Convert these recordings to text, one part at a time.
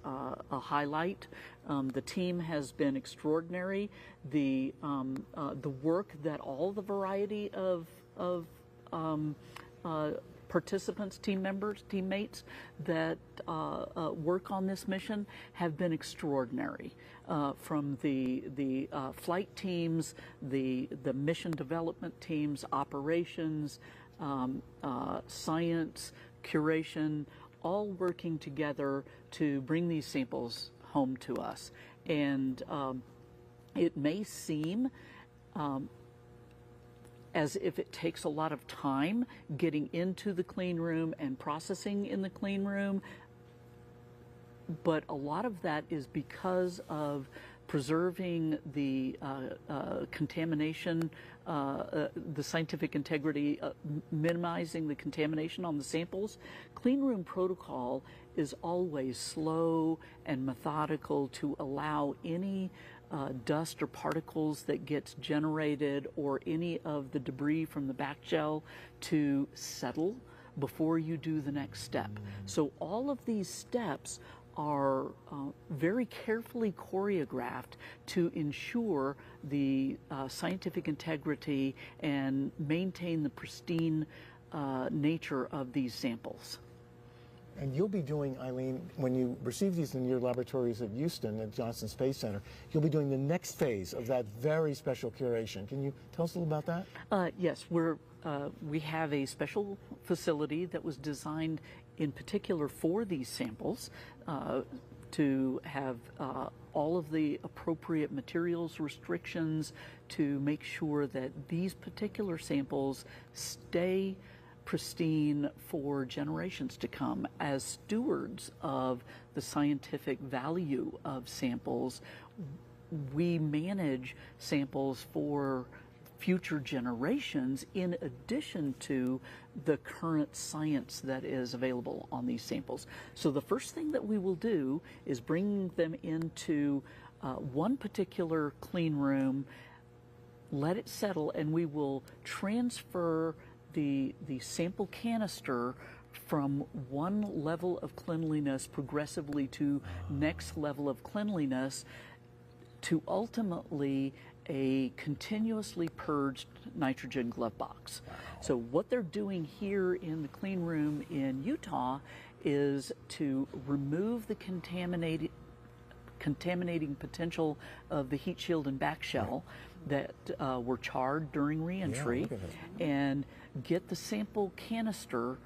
a highlight. The team has been extraordinary. The work that all the variety of participants, team members, teammates that work on this mission have been extraordinary. From the flight teams, the mission development teams, operations, science, curation, all working together to bring these samples home to us. And it may seem as if it takes a lot of time getting into the clean room and processing in the clean room, but a lot of that is because of preserving the contamination, the scientific integrity, minimizing the contamination on the samples. Clean room protocol is always slow and methodical to allow any dust or particles that gets generated or any of the debris from the back shell to settle before you do the next step. So all of these steps are very carefully choreographed to ensure the scientific integrity and maintain the pristine nature of these samples. And you'll be doing, Eileen, when you receive these in your laboratories at Houston at Johnson Space Center, you'll be doing the next phase of that very special curation. Can you tell us a little about that? Yes, we have a special facility that was designed in particular for these samples to have all of the appropriate materials restrictions to make sure that these particular samples stay pristine for generations to come. As stewards of the scientific value of samples, we manage samples for future generations in addition to the current science that is available on these samples. So the first thing that we will do is bring them into one particular clean room, let it settle, and we will transfer the sample canister from one level of cleanliness progressively to next level of cleanliness to ultimately a continuously purged nitrogen glove box. Wow. So what they're doing here in the clean room in Utah is to remove the contaminating potential of the heat shield and back shell that were charred during reentry, and get the sample canister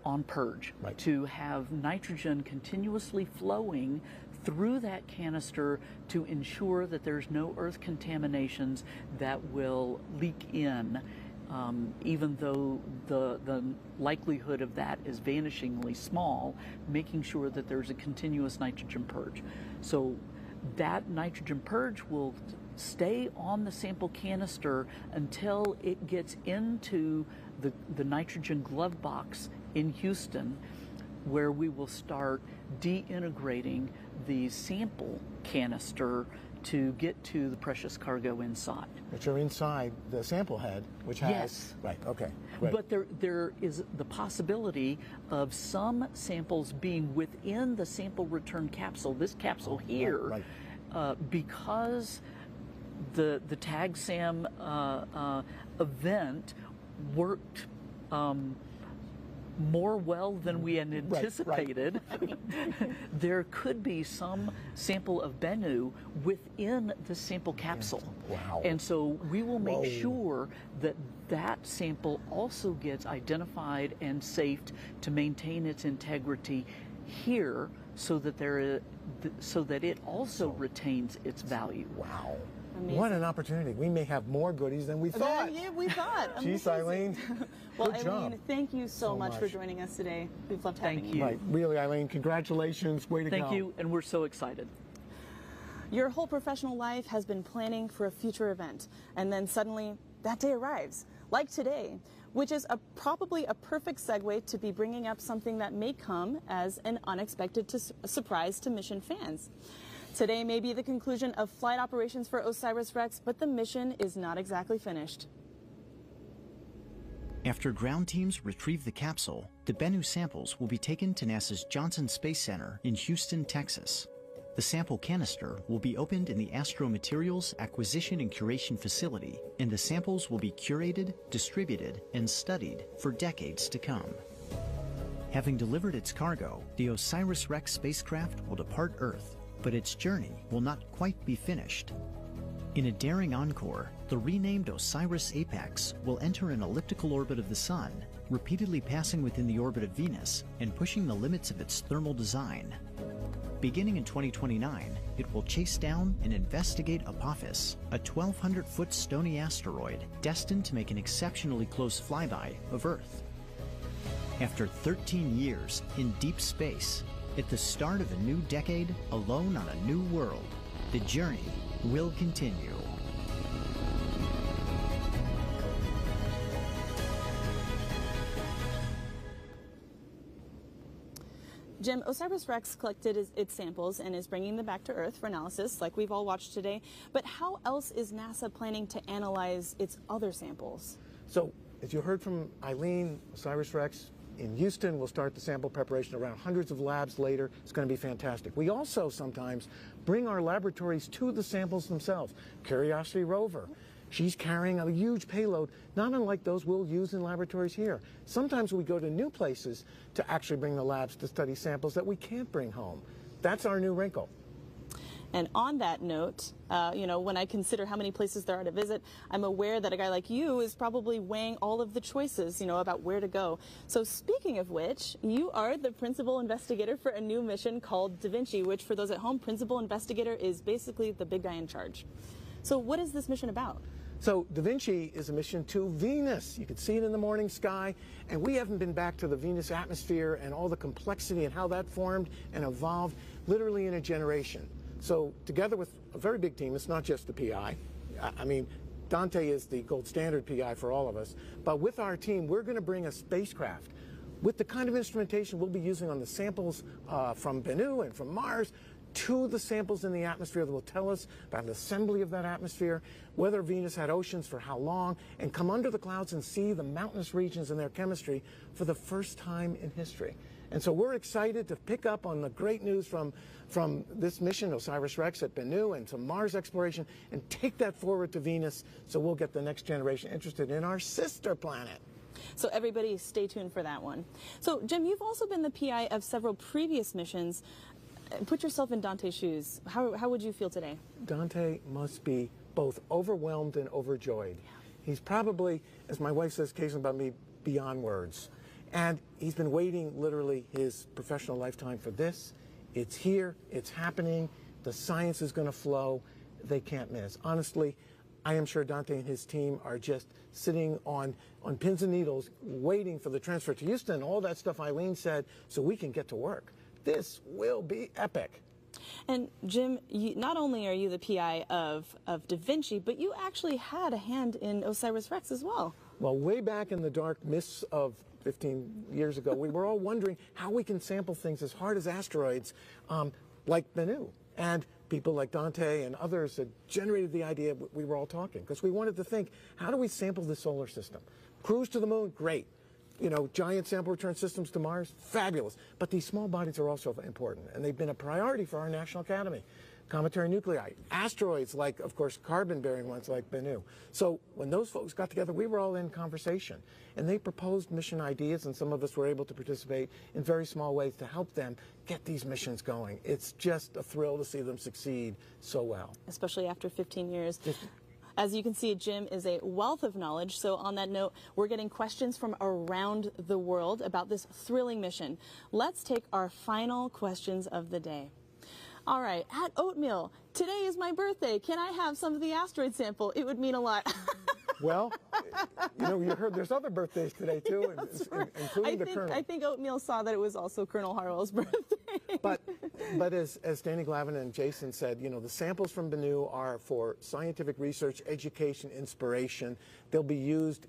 on purge to have nitrogen continuously flowing through that canister to ensure that there's no earth contaminations that will leak in, even though the likelihood of that is vanishingly small, making sure that there's a continuous nitrogen purge. So that nitrogen purge will stay on the sample canister until it gets into the nitrogen glove box in Houston, where we will start deintegrating the sample canister to get to the precious cargo inside. Which are inside the sample head, which has... Yes. Right, okay. Right. But there is the possibility of some samples being within the sample return capsule, this capsule here, because the TAG-SAM event worked more well than we had anticipated. There could be some sample of Bennu within the sample capsule. Wow. And so we will make sure that that sample also gets identified and safed to maintain its integrity here, so that it also retains its value. Wow. Amazing. What an opportunity. We may have more goodies than we thought. Yeah, we thought. Jeez, Eileen. Well, Good job. Eileen, thank you so much for joining us today. We've loved having you. Right, really, Eileen, congratulations. Way to go. Thank you, and we're so excited. Your whole professional life has been planning for a future event, and then suddenly that day arrives, like today, which is probably a perfect segue to be bringing up something that may come as an unexpected surprise to mission fans. Today may be the conclusion of flight operations for OSIRIS-REx, but the mission is not exactly finished. After ground teams retrieve the capsule, the Bennu samples will be taken to NASA's Johnson Space Center in Houston, Texas. The sample canister will be opened in the Astro Materials Acquisition and Curation Facility, and the samples will be curated, distributed, and studied for decades to come. Having delivered its cargo, the OSIRIS-REx spacecraft will depart Earth, but its journey will not quite be finished. In a daring encore, the renamed OSIRIS-APEX will enter an elliptical orbit of the Sun, repeatedly passing within the orbit of Venus and pushing the limits of its thermal design. Beginning in 2029, it will chase down and investigate Apophis, a 1,200-foot stony asteroid destined to make an exceptionally close flyby of Earth. After 13 years in deep space, at the start of a new decade, alone on a new world, the journey will continue. Jim, OSIRIS-REx collected its samples and is bringing them back to Earth for analysis, like we've all watched today. But how else is NASA planning to analyze its other samples? So, as you heard from Eileen, OSIRIS-REx in Houston will start the sample preparation around hundreds of labs later. It's going to be fantastic. We also sometimes bring our laboratories to the samples themselves. Curiosity rover. She's carrying a huge payload, not unlike those we'll use in laboratories here. Sometimes we go to new places to actually bring the labs to study samples that we can't bring home. That's our new wrinkle. And on that note, when I consider how many places there are to visit, I'm aware that a guy like you is probably weighing all of the choices, about where to go. So speaking of which, you are the principal investigator for a new mission called Da Vinci, which for those at home, principal investigator is basically the big guy in charge. So what is this mission about? So Da Vinci is a mission to Venus. You can see it in the morning sky, and we haven't been back to the Venus atmosphere and all the complexity and how that formed and evolved literally in a generation. So together with a very big team, it's not just the PI. I mean, Dante is the gold standard PI for all of us, but with our team, we're going to bring a spacecraft with the kind of instrumentation we'll be using on the samples from Bennu and from Mars to the samples in the atmosphere that will tell us about the assembly of that atmosphere, whether Venus had oceans for how long, and come under the clouds and see the mountainous regions and their chemistry for the first time in history. And so we're excited to pick up on the great news from this mission, OSIRIS-REx at Bennu, and some Mars exploration, and take that forward to Venus so we'll get the next generation interested in our sister planet. So everybody stay tuned for that one. So Jim, you've also been the PI of several previous missions. Put yourself in Dante's shoes. How would you feel today? Dante must be both overwhelmed and overjoyed. Yeah. He's probably, as my wife says occasionally about me, beyond words. And he's been waiting literally his professional lifetime for this. It's here, it's happening, the science is going to flow, they can't miss. Honestly, I am sure Dante and his team are just sitting on pins and needles waiting for the transfer to Houston, all that stuff Eileen said, so we can get to work. This will be epic. And Jim, not only are you the PI of Da Vinci, but you actually had a hand in OSIRIS-REx as well. Well, way back in the dark mists of 15 years ago, we were all wondering how we can sample things as hard as asteroids like Bennu. And people like Dante and others had generated the idea we were all talking, because we wanted to think, how do we sample the solar system? Cruise to the moon, great. Giant sample return systems to Mars, fabulous. But these small bodies are also important, and they've been a priority for our National Academy. Cometary nuclei, asteroids like, of course, carbon-bearing ones like Bennu. So when those folks got together, we were all in conversation, and they proposed mission ideas, and some of us were able to participate in very small ways to help them get these missions going. It's just a thrill to see them succeed so well. Especially after 15 years. As you can see, Jim is a wealth of knowledge. So on that note, we're getting questions from around the world about this thrilling mission. Let's take our final questions of the day. All right, at Oatmeal, today is my birthday. Can I have some of the asteroid sample? It would mean a lot. Well, you heard there's other birthdays today, too, including the Colonel. I think Oatmeal saw that it was also Colonel Harwell's birthday. But as Danny Glavin and Jason said, the samples from Bennu are for scientific research, education, inspiration. They'll be used,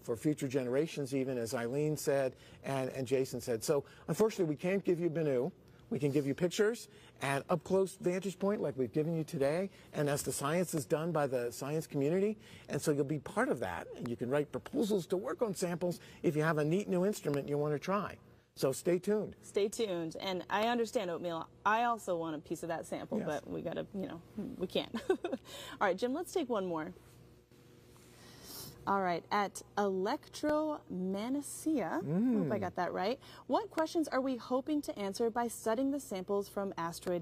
for future generations even, as Eileen said and Jason said. So, unfortunately, we can't give you Bennu. We can give you pictures and up-close vantage point like we've given you today, and as the science is done by the science community, and so you'll be part of that, and you can write proposals to work on samples if you have a neat new instrument you want to try. So stay tuned. Stay tuned. And I understand, Oatmeal. I also want a piece of that sample, Yes. but we got to, we can't. All right, Jim, let's take one more. All right, at Electromagnesia, I hope I got that right. What questions are we hoping to answer by studying the samples from Asteroid